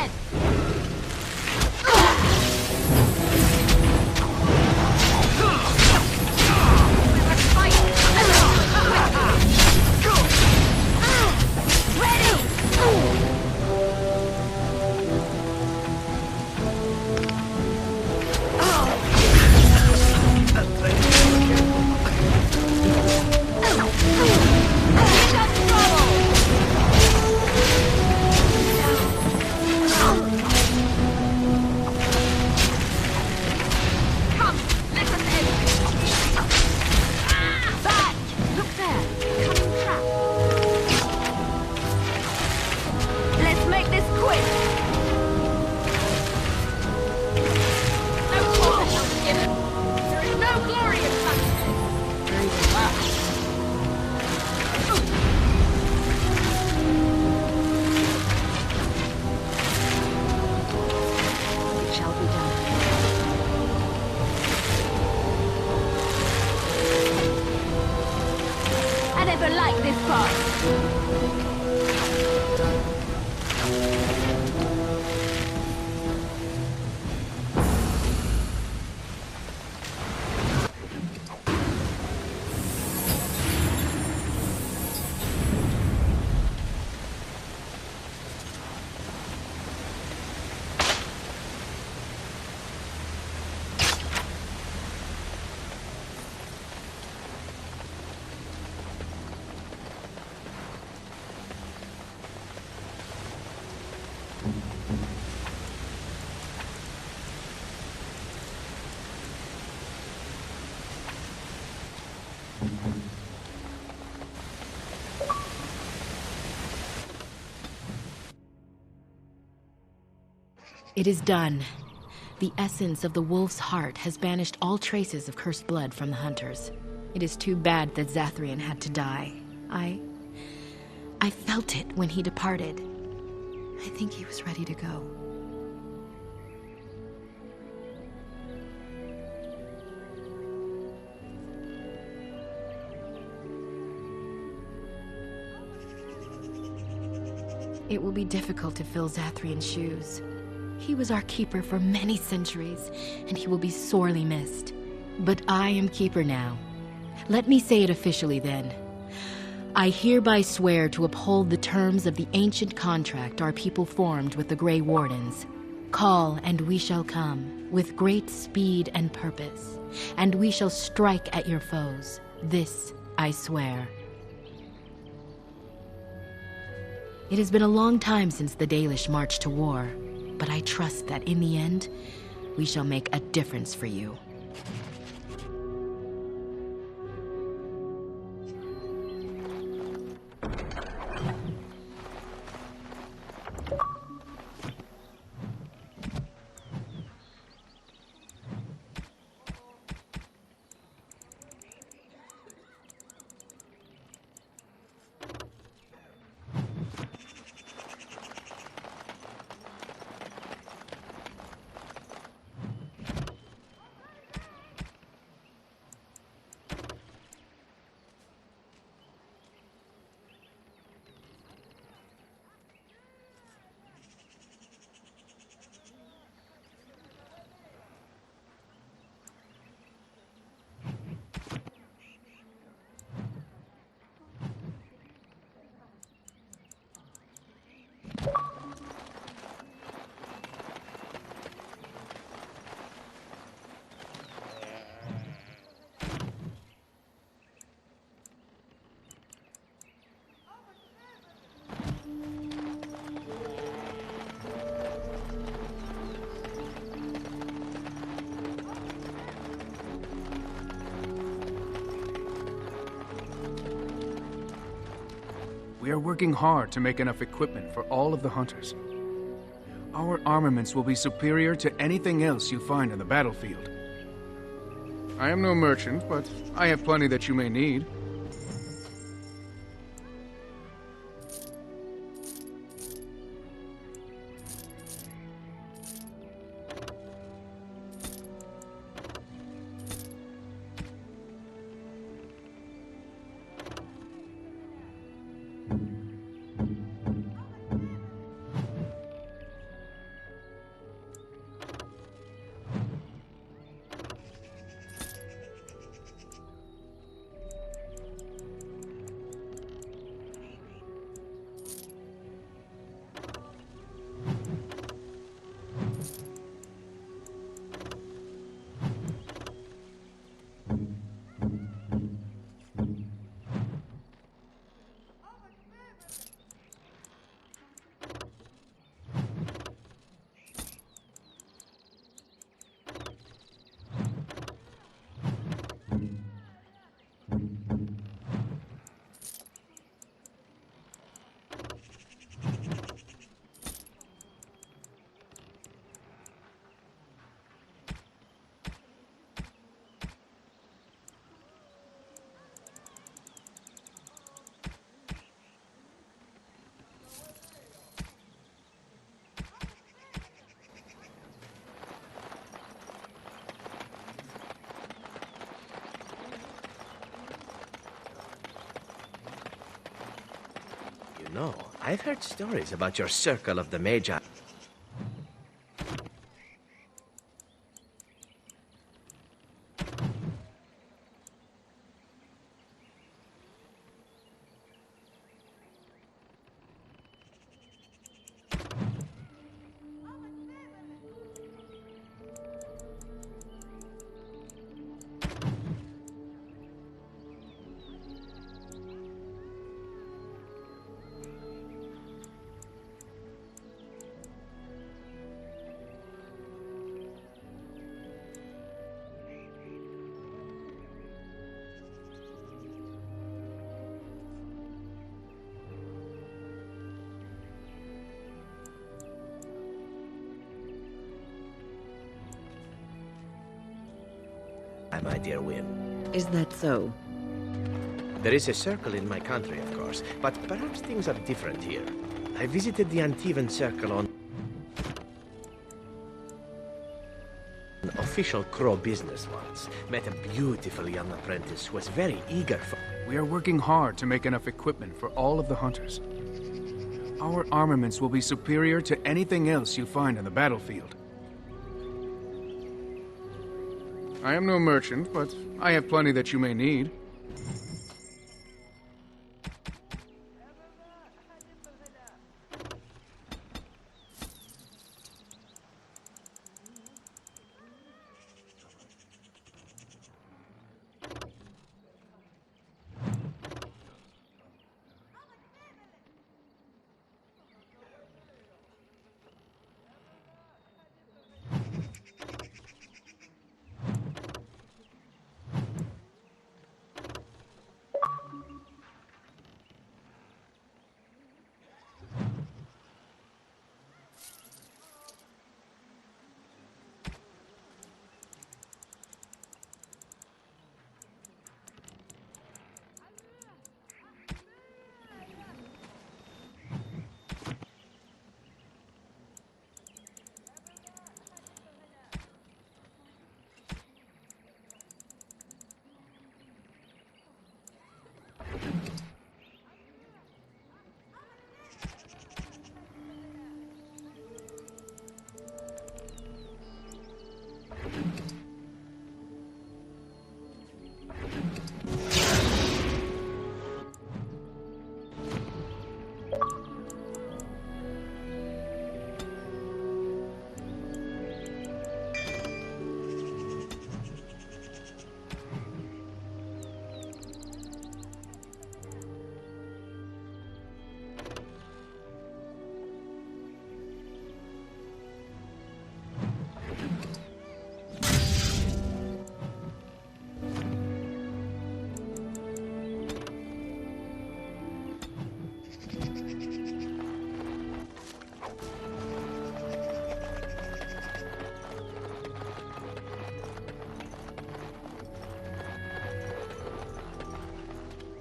again! Let's fight! It is done. The essence of the wolf's heart has banished all traces of cursed blood from the hunters. It is too bad that Zathrian had to die. I felt it when he departed. I think he was ready to go. It will be difficult to fill Zathrian's shoes. He was our keeper for many centuries, and he will be sorely missed. But I am keeper now. Let me say it officially then. I hereby swear to uphold the terms of the ancient contract our people formed with the Grey Wardens. Call, and we shall come, with great speed and purpose, and we shall strike at your foes. This I swear. It has been a long time since the Dalish marched to war, but I trust that in the end, we shall make a difference for you. We are working hard to make enough equipment for all of the hunters. Our armaments will be superior to anything else you find on the battlefield. I am no merchant, but I have plenty that you may need. no. I've heard stories about your Circle of the Magi. My dear Wynne. Is that so? There is a circle in my country, of course, but perhaps things are different here. I visited the Antivan Circle on an official Crow business once. Met a beautiful young apprentice who was very eager for... We are working hard to make enough equipment for all of the hunters. Our armaments will be superior to anything else you find on the battlefield. I am no merchant, but I have plenty that you may need.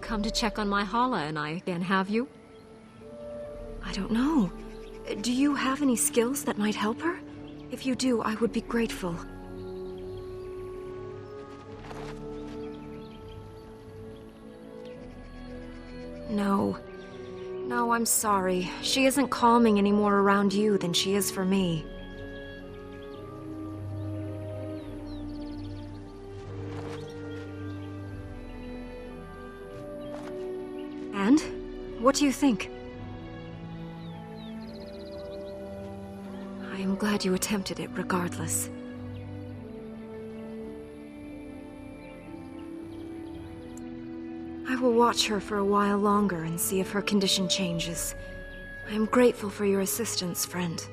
Come to check on my Hala and I again, have you? I don't know. Do you have any skills that might help her? If you do, I would be grateful. No. No, I'm sorry. She isn't calming any more around you than she is for me. And? What do you think? I am glad you attempted it regardless. I will watch her for a while longer and see if her condition changes. I am grateful for your assistance, friend.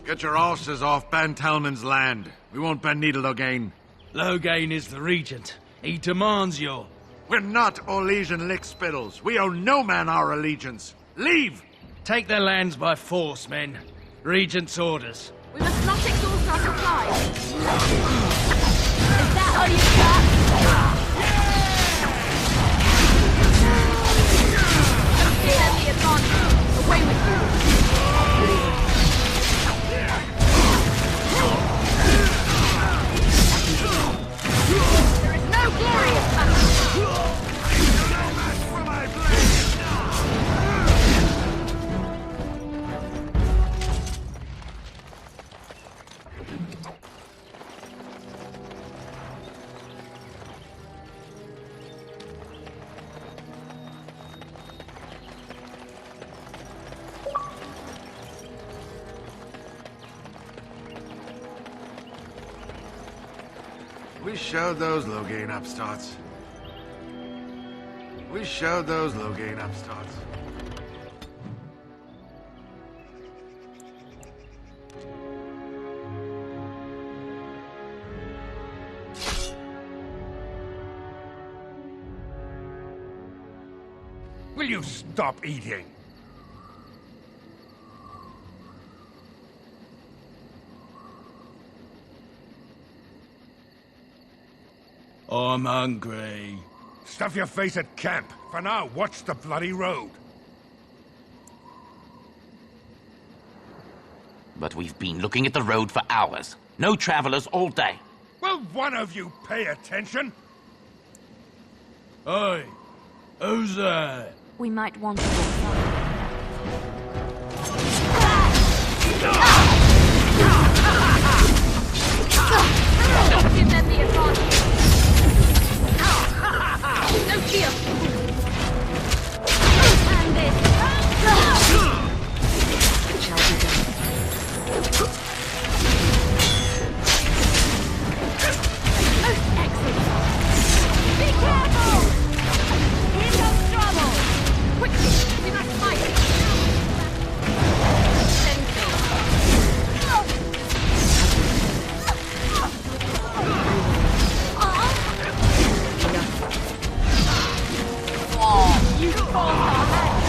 Get your horses off Ben Telman's land. We won't bend needle again. Loghain is the regent. He demands your... We're not Orlesian lickspittles. We owe no man our allegiance. Leave! Take their lands by force, men. Regent's orders. We must not exhaust our supplies. Is that all you got? Don't give them the advantage. Away with you. There is no glorious battle. We showed those Loghain upstarts. We showed those Loghain upstarts. Will you stop eating? I'm hungry. Stuff your face at camp. For now, watch the bloody road. But we've been looking at the road for hours. No travelers all day. Will one of you pay attention? Hey, who's that? We might want to go. Don't give them the advantage. No fear. And this. It shall be done. Most excellent. Be careful! Here comes trouble! Quickly, we must fight! Send you forced our hand!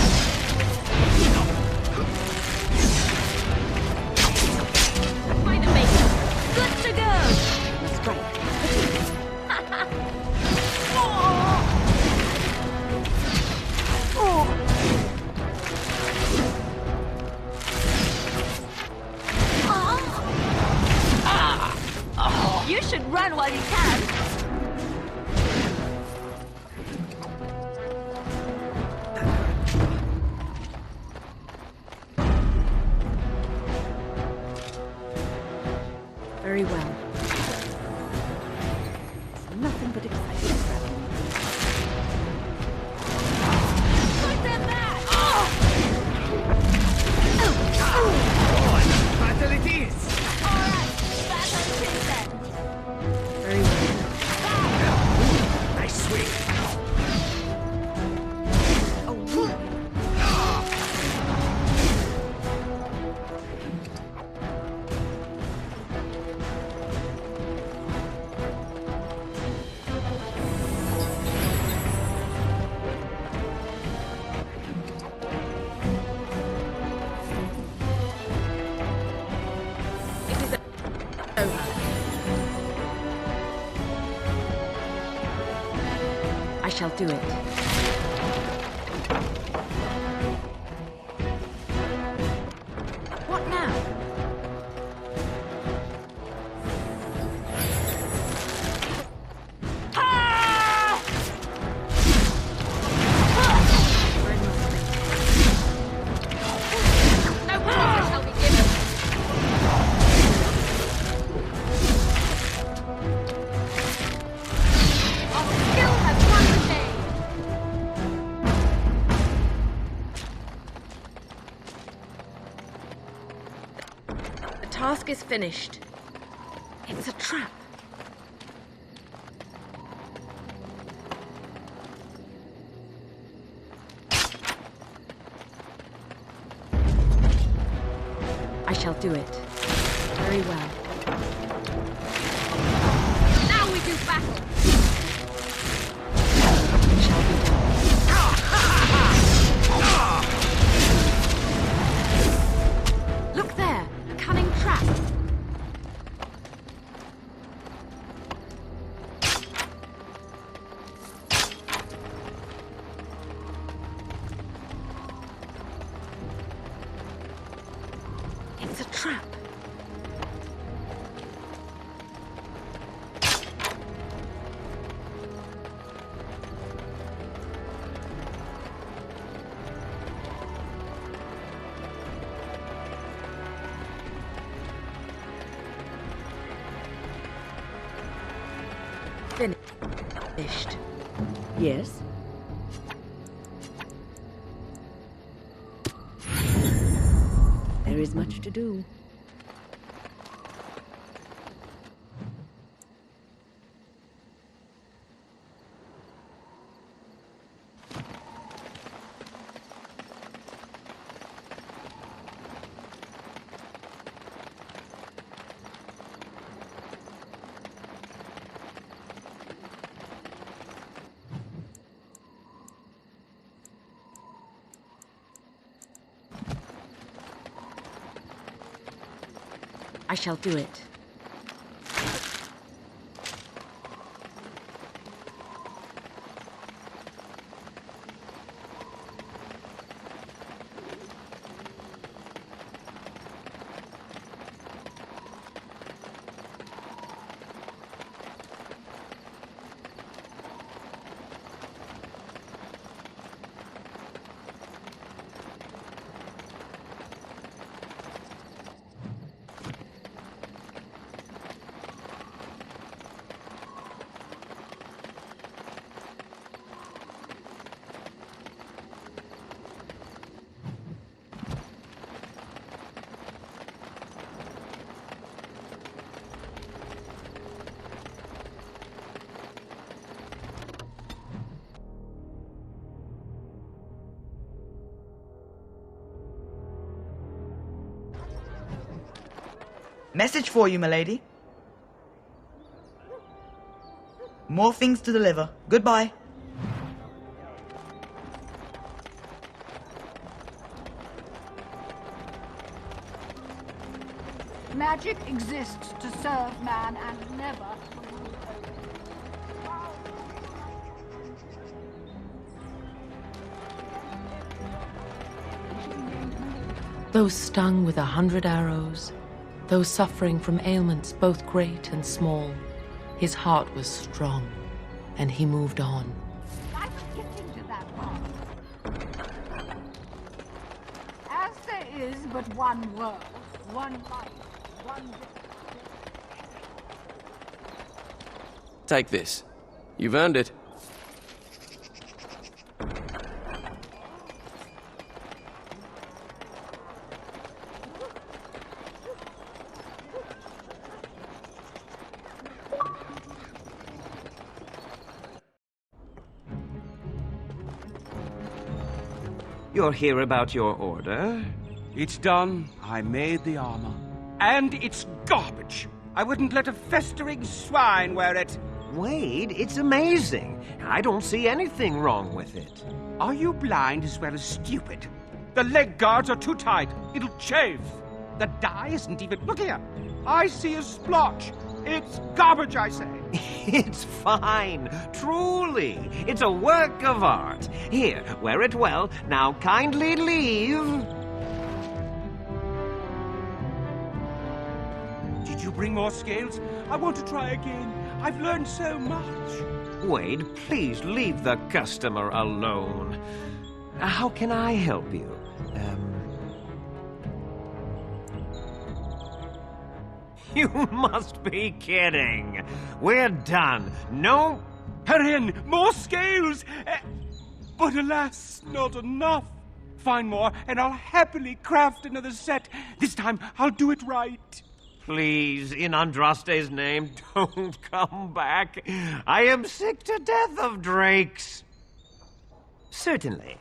By the maker! Good to go! Strike. You should run while you can. Very well. It's nothing but exciting. Put them back! Battle it is! Alright, battle it is then. Very well. Nice swing! I shall do it. What now? No quarter shall be given. Our skill has won the day. The task is finished. It's a trap. I shall do it. Very well. Now we do battle! It shall be done. Look there! A cunning trap! It's a trap. Finished. Yes? There is much to do. I shall do it. Message for you, milady. More things to deliver. Goodbye. Magic exists to serve man and never. Those stung with 100 arrows, those suffering from ailments both great and small, his heart was strong, and he moved on. I was getting to that part. As there is but one world, one life, one death. Take this. You've earned it. You're here about your order? It's done. I made the armor. And it's garbage. I wouldn't let a festering swine wear it. Wade, it's amazing. I don't see anything wrong with it. Are you blind as well as stupid? The leg guards are too tight. It'll chafe. The dye isn't even... Look here. I see a splotch. It's garbage, I say. It's fine. Truly. It's a work of art. Here, wear it well. Now kindly leave. Did you bring more scales? I want to try again. I've learned so much. Wade, please leave the customer alone. How can I help you? You must be kidding. We're done. No... Hurry in! More scales! But alas, not enough. Find more, and I'll happily craft another set. This time, I'll do it right. Please, in Andraste's name, don't come back. I am sick to death of drakes. Certainly.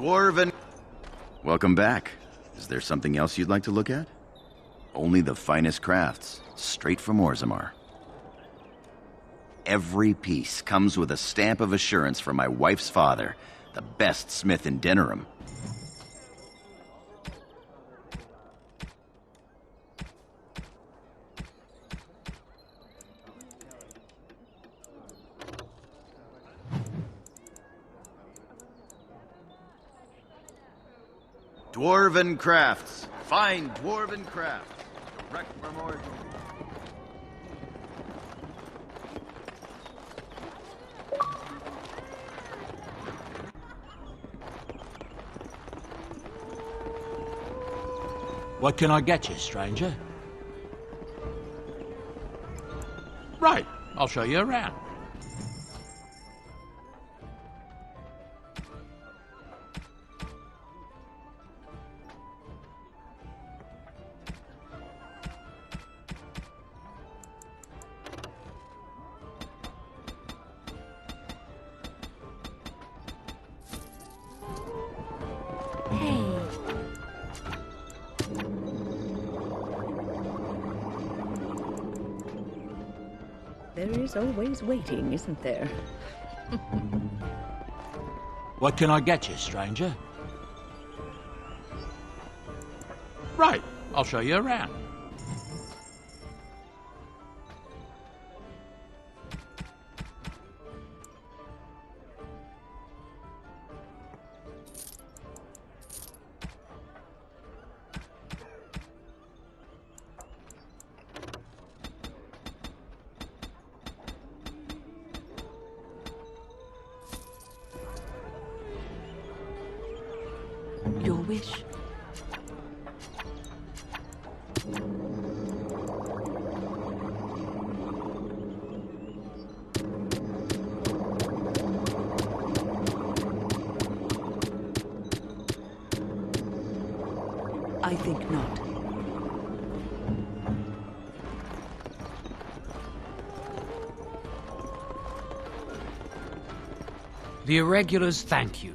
Dwarven... Welcome back. Is there something else you'd like to look at? Only the finest crafts, straight from Orzammar. Every piece comes with a stamp of assurance from my wife's father, the best smith in Denerim. Dwarven crafts. Fine dwarven crafts. Direct from Orzammar. What can I get you, stranger? Right, I'll show you around. There is always waiting, isn't there? What can I get you, stranger? Right, I'll show you around. Your wish. I think not. The Irregulars thank you.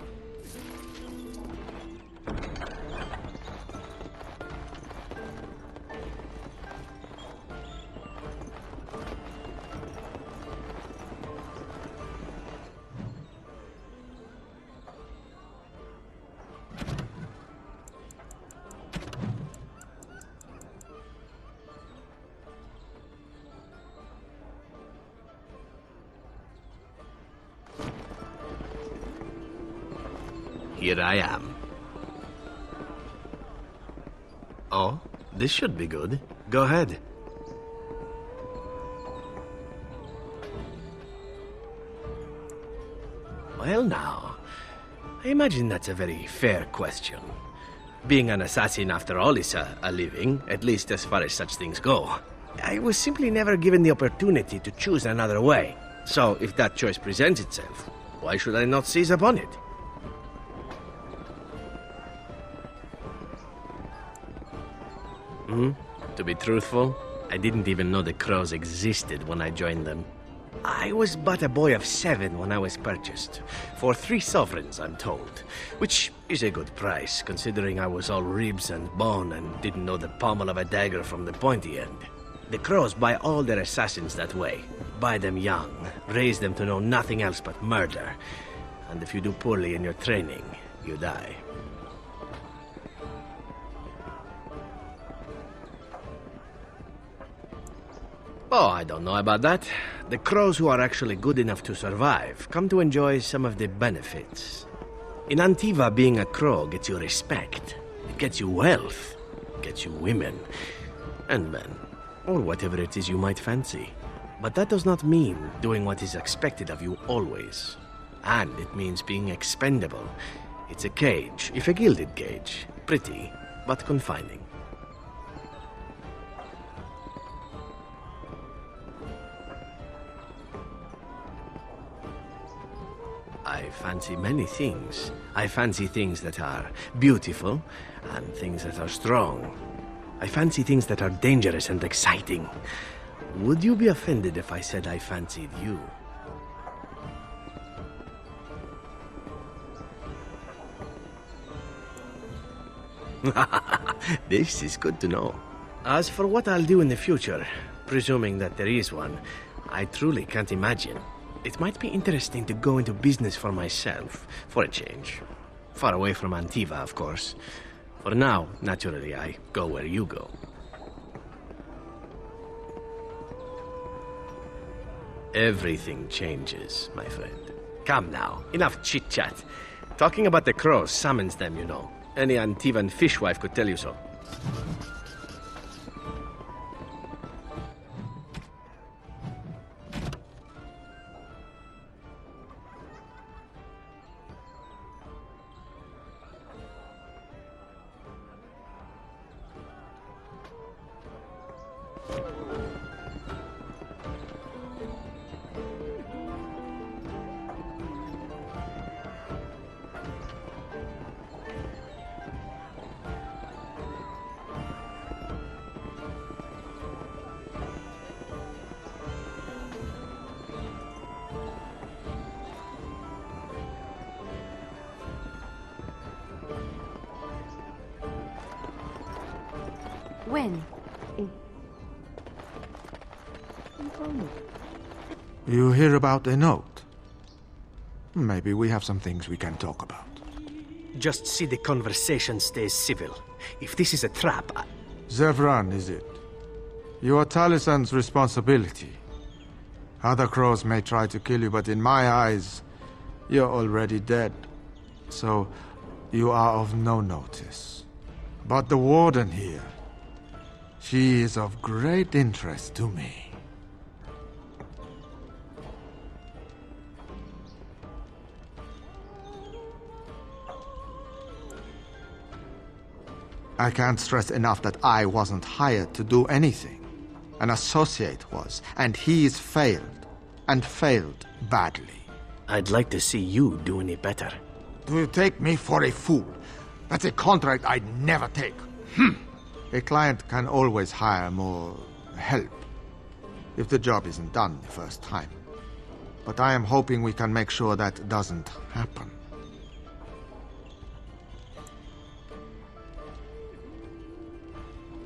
Here I am. Oh, this should be good. Go ahead. Well now, I imagine that's a very fair question. Being an assassin, after all, is a living, at least as far as such things go. I was simply never given the opportunity to choose another way. So, if that choice presents itself, why should I not seize upon it? To be truthful, I didn't even know the crows existed when I joined them. I was but a boy of 7 when I was purchased. For 3 sovereigns, I'm told. Which is a good price, considering I was all ribs and bone and didn't know the pommel of a dagger from the pointy end. The crows buy all their assassins that way. Buy them young, raise them to know nothing else but murder. And if you do poorly in your training, you die. Oh, I don't know about that. The crows who are actually good enough to survive come to enjoy some of the benefits. In Antiva, being a crow gets you respect. It gets you wealth. It gets you women. And men. Or whatever it is you might fancy. But that does not mean doing what is expected of you always. And it means being expendable. It's a cage, if a gilded cage. Pretty, but confining. I fancy many things. I fancy things that are beautiful, and things that are strong. I fancy things that are dangerous and exciting. Would you be offended if I said I fancied you? This is good to know. As for what I'll do in the future, presuming that there is one, I truly can't imagine. It might be interesting to go into business for myself, for a change. Far away from Antiva, of course. For now, naturally, I go where you go. Everything changes, my friend. Come now, enough chit-chat. Talking about the crows summons them, you know. Any Antivan fishwife could tell you so. When? You hear about a note? Maybe we have some things we can talk about. Just see the conversation stays civil. If this is a trap, Zevran, is it? You are Talisan's responsibility. Other crows may try to kill you, but in my eyes, you're already dead. So, you are of no notice. But the warden here, she is of great interest to me. I can't stress enough that I wasn't hired to do anything. An associate was, and he's failed. And failed badly. I'd like to see you do any better. Do you take me for a fool? That's a contract I'd never take. A client can always hire more help if the job isn't done the first time. But I am hoping we can make sure that doesn't happen.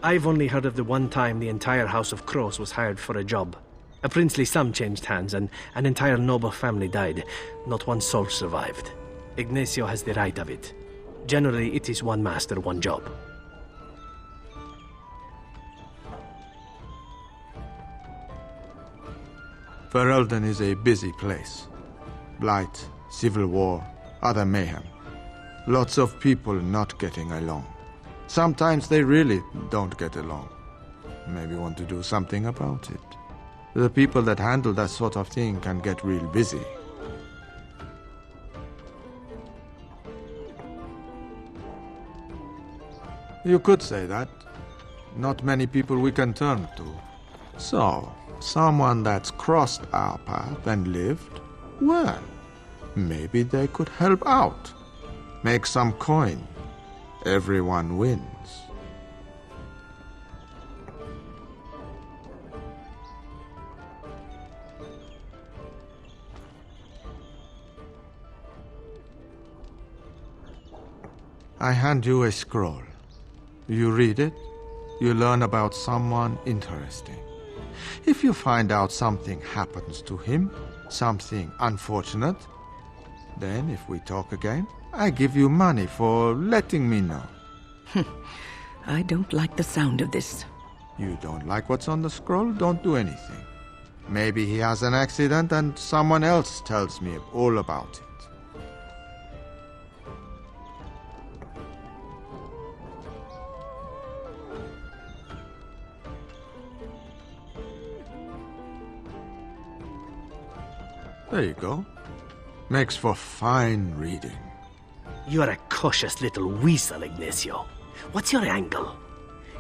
I've only heard of the one time the entire House of Crows was hired for a job. A princely sum changed hands and an entire noble family died. Not one soul survived. Ignacio has the right of it. Generally, it is one master, one job. Ferelden is a busy place. Blight, civil war, other mayhem. Lots of people not getting along. Sometimes they really don't get along. Maybe want to do something about it. The people that handle that sort of thing can get real busy. You could say that. Not many people we can turn to. So, someone that's crossed our path and lived, well, maybe they could help out. Make some coin. Everyone wins. I hand you a scroll. You read it, you learn about someone interesting. If you find out something happens to him, something unfortunate, then if we talk again, I give you money for letting me know. I don't like the sound of this. You don't like what's on the scroll? Don't do anything. Maybe he has an accident and someone else tells me all about it. There you go. Makes for fine reading. You're a cautious little weasel, Ignacio. What's your angle?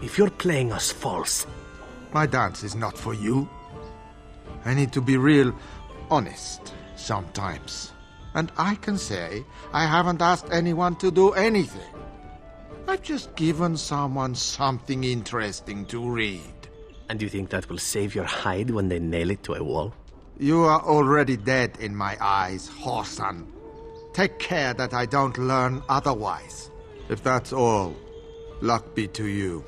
If you're playing us false... My dance is not for you. I need to be real honest sometimes. And I can say I haven't asked anyone to do anything. I've just given someone something interesting to read. And you think that will save your hide when they nail it to a wall? You are already dead in my eyes, Horsan. Take care that I don't learn otherwise. If that's all, Luck be to you.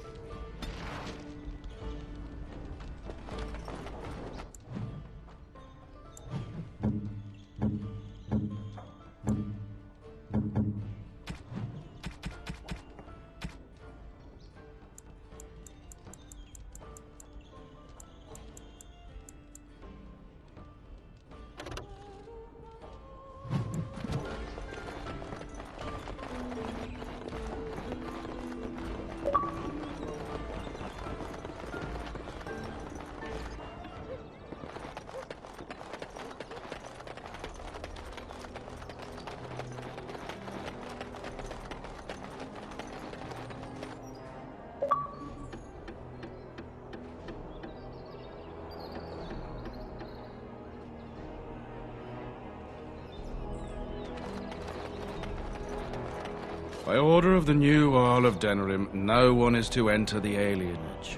By order of the new Earl of Denerim, no one is to enter the alienage.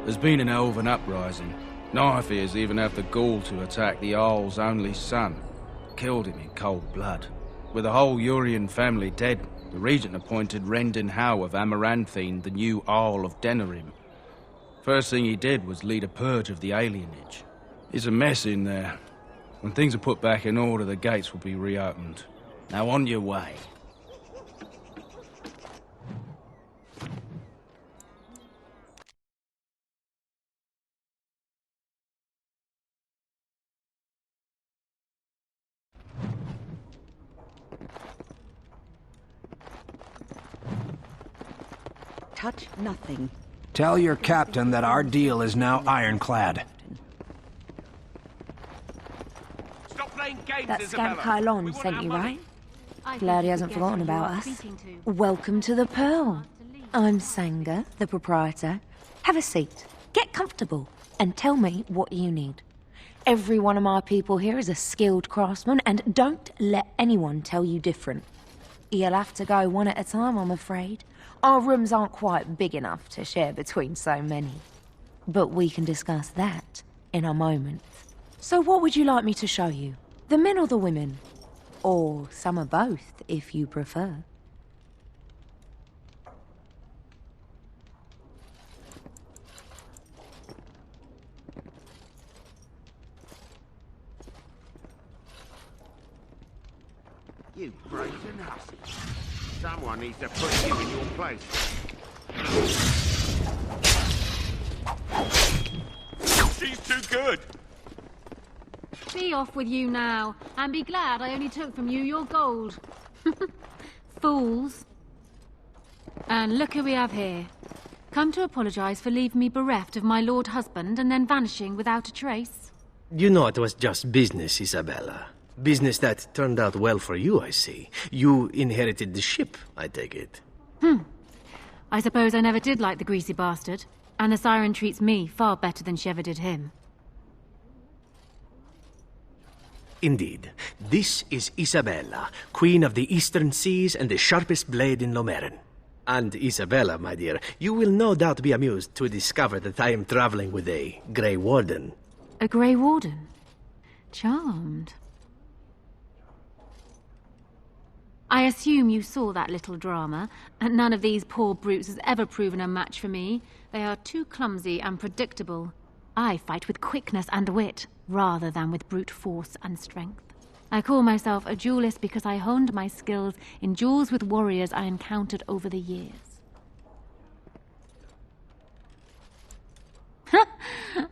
There's been an elven uprising. Nightfears even have the gall to attack the Jarl's only son. Killed him in cold blood. With the whole Urian family dead, the regent appointed Rendon Howe of Amaranthine the new Earl of Denerim. First thing he did was lead a purge of the alienage. It's a mess in there. When things are put back in order, the gates will be reopened. Now on your way. Touch nothing. Tell your captain that our deal is now ironclad. That scamp Kylon sent you, right? Glad he hasn't forgotten about us. Welcome to the Pearl. I'm Sanga, the proprietor. Have a seat, get comfortable, and tell me what you need. Every one of my people here is a skilled craftsman, and don't let anyone tell you different. You'll have to go one at a time, I'm afraid. Our rooms aren't quite big enough to share between so many. But we can discuss that in a moment. So what would you like me to show you? The men or the women? Or some of both, if you prefer. You brazen hussy. Someone needs to put you in your place. She's too good! Be off with you now, and be glad I only took from you your gold. Fools. And look who we have here. Come to apologize for leaving me bereft of my lord husband and then vanishing without a trace. You know it was just business, Isabella. Business that turned out well for you, I see. You inherited the ship, I take it. I suppose I never did like the greasy bastard. And the siren treats me far better than she ever did him. Indeed. This is Isabella, Queen of the Eastern Seas and the sharpest blade in Lomerin. And Isabella, my dear, you will no doubt be amused to discover that I am traveling with a Grey Warden. A Grey Warden? Charmed. I assume you saw that little drama, and none of these poor brutes has ever proven a match for me. They are too clumsy and predictable. I fight with quickness and wit, rather than with brute force and strength. I call myself a duelist because I honed my skills in duels with warriors I encountered over the years.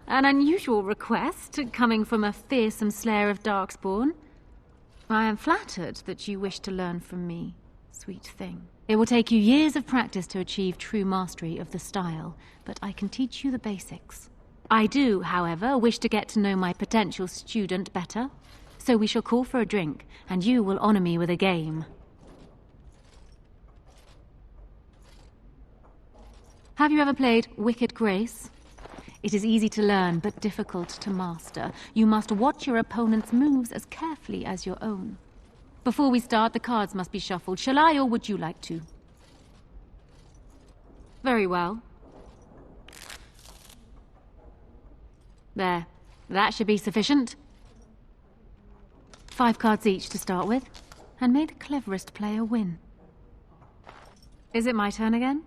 An unusual request, coming from a fearsome slayer of Darkspawn. I am flattered that you wish to learn from me, sweet thing. It will take you years of practice to achieve true mastery of the style, but I can teach you the basics. I do, however, wish to get to know my potential student better, so we shall call for a drink, and you will honor me with a game. Have you ever played Wicked Grace? It is easy to learn, but difficult to master. You must watch your opponent's moves as carefully as your own. Before we start, the cards must be shuffled. Shall I, or would you like to? Very well. There. That should be sufficient. 5 cards each to start with, and may the cleverest player win. Is it my turn again?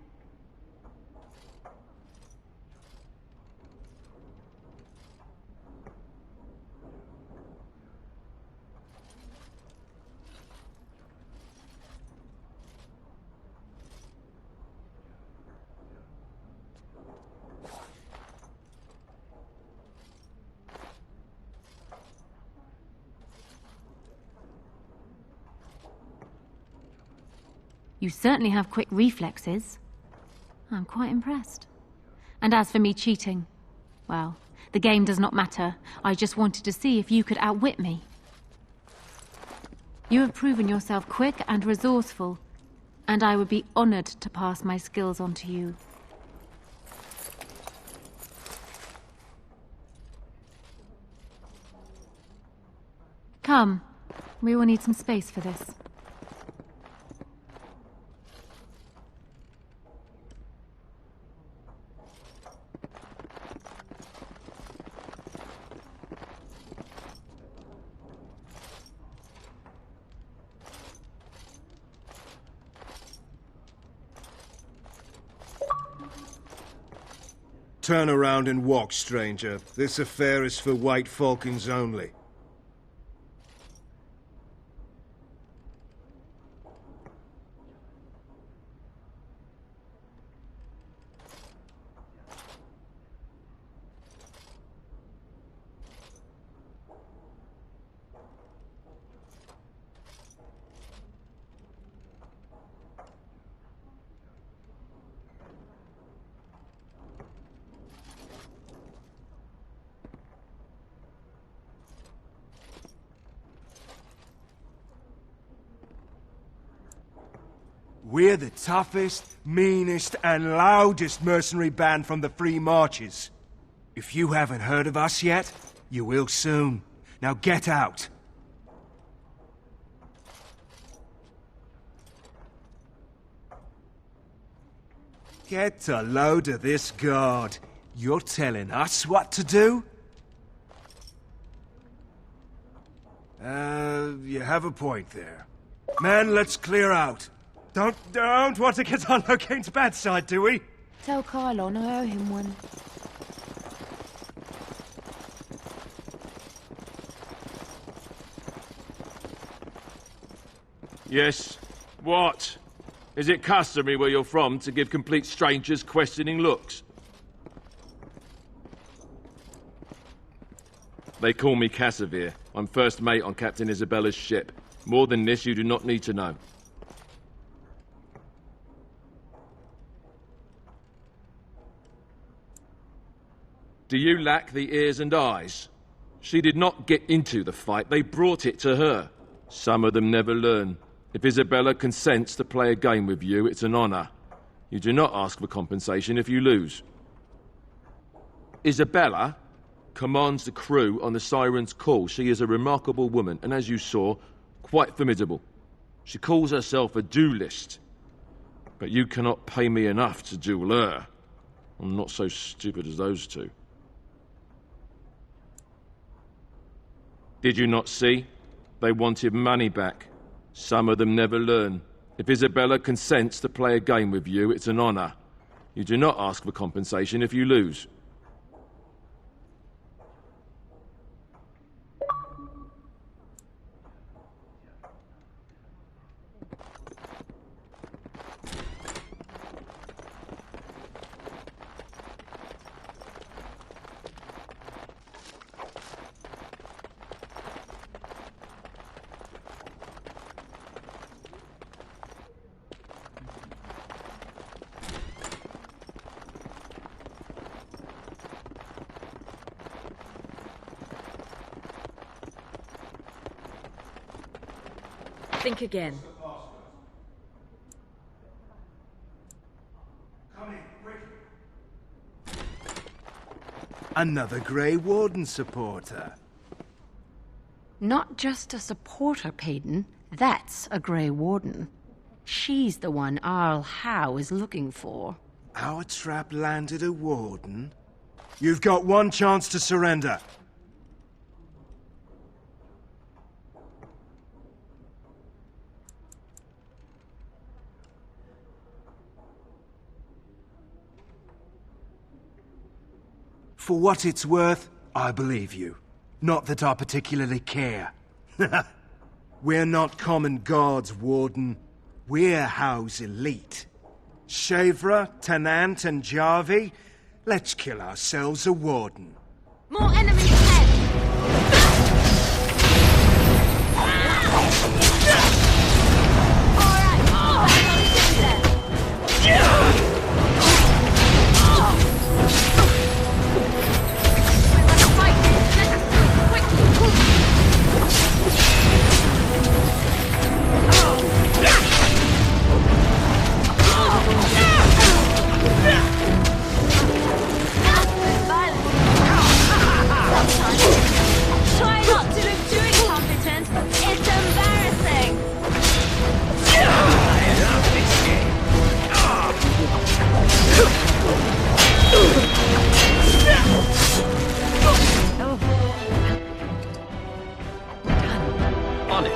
You certainly have quick reflexes. I'm quite impressed. And as for me cheating, well, the game does not matter. I just wanted to see if you could outwit me. You have proven yourself quick and resourceful, and I would be honored to pass my skills on to you. Come, we will need some space for this. Turn around and walk, stranger. This affair is for White Falcons only. We're the toughest, meanest, and loudest mercenary band from the Free Marches. If you haven't heard of us yet, you will soon. Now get out. Get a load of this guard. You're telling us what to do? You have a point there. Man, let's clear out. Don't want to get on Locane's bad side, do we? Tell Kylon I owe him one. Yes. What? Is it customary where you're from to give complete strangers questioning looks? They call me Cassavir. I'm first mate on Captain Isabella's ship. More than this, you do not need to know. Do you lack the ears and eyes? She did not get into the fight, they brought it to her. Some of them never learn. If Isabella consents to play a game with you, it's an honor. You do not ask for compensation if you lose. Isabella commands the crew on the Siren's call. She is a remarkable woman, and as you saw, quite formidable. She calls herself a duelist. But you cannot pay me enough to duel her. I'm not so stupid as those two. Did you not see? They wanted money back. Some of them never learn. If Isabella consents to play a game with you, it's an honor. You do not ask for compensation if you lose. Think again. Another Grey Warden supporter. Not just a supporter, Payton. That's a Grey Warden. She's the one Arl Howe is looking for. Our trap landed a Warden? You've got one chance to surrender. For what it's worth, I believe you. Not that I particularly care. We're not common guards, Warden. We're House Elite. Shavra, Tenant, and Jarvie, let's kill ourselves a Warden. More enemies ahead! Try not to look too incompetent. It's embarrassing. I love this game. On it.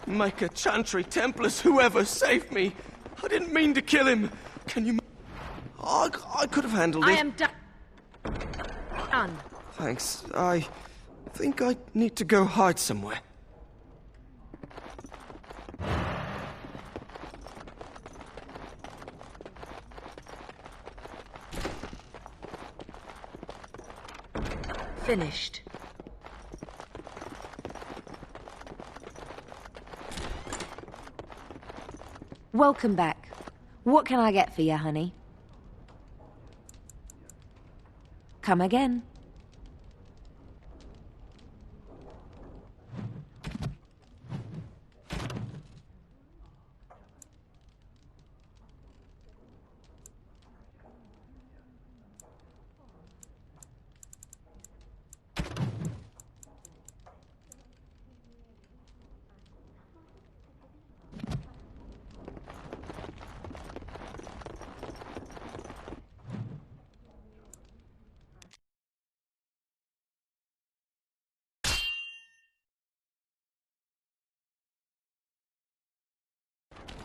Micah, Chantry, Templars, whoever, save me! I didn't mean to kill him! Can you... Oh, I could have handled it. I am done. Thanks. I think I need to go hide somewhere. Finished. Welcome back. What can I get for you, honey? Come again.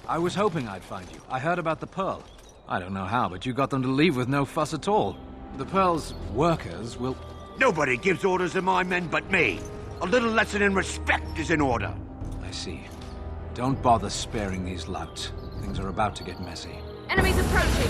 I was hoping I'd find you. I heard about the Pearl. I don't know how, but you got them to leave with no fuss at all. The Pearl's workers will... Nobody gives orders to my men but me. A little lesson in respect is in order. I see. Don't bother sparing these louts. Things are about to get messy. Enemies approaching.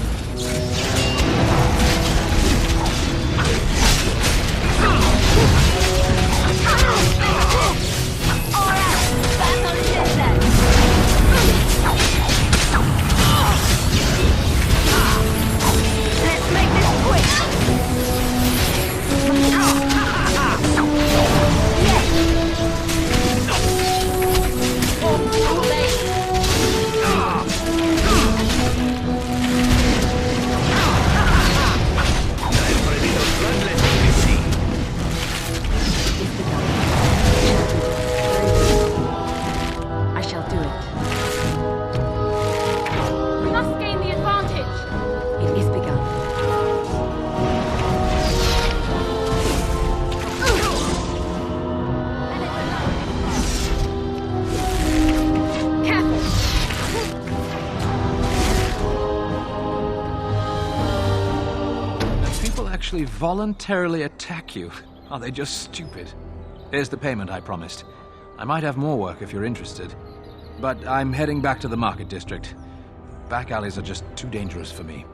Voluntarily attack you? Are they just stupid? Here's the payment I promised. I might have more work if you're interested. But I'm heading back to the market district. Back alleys are just too dangerous for me.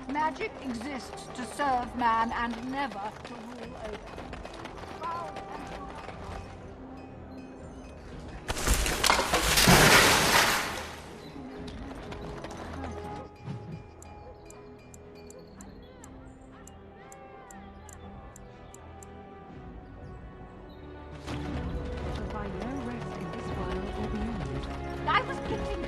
Magic exists to serve man and never to rule over. I was getting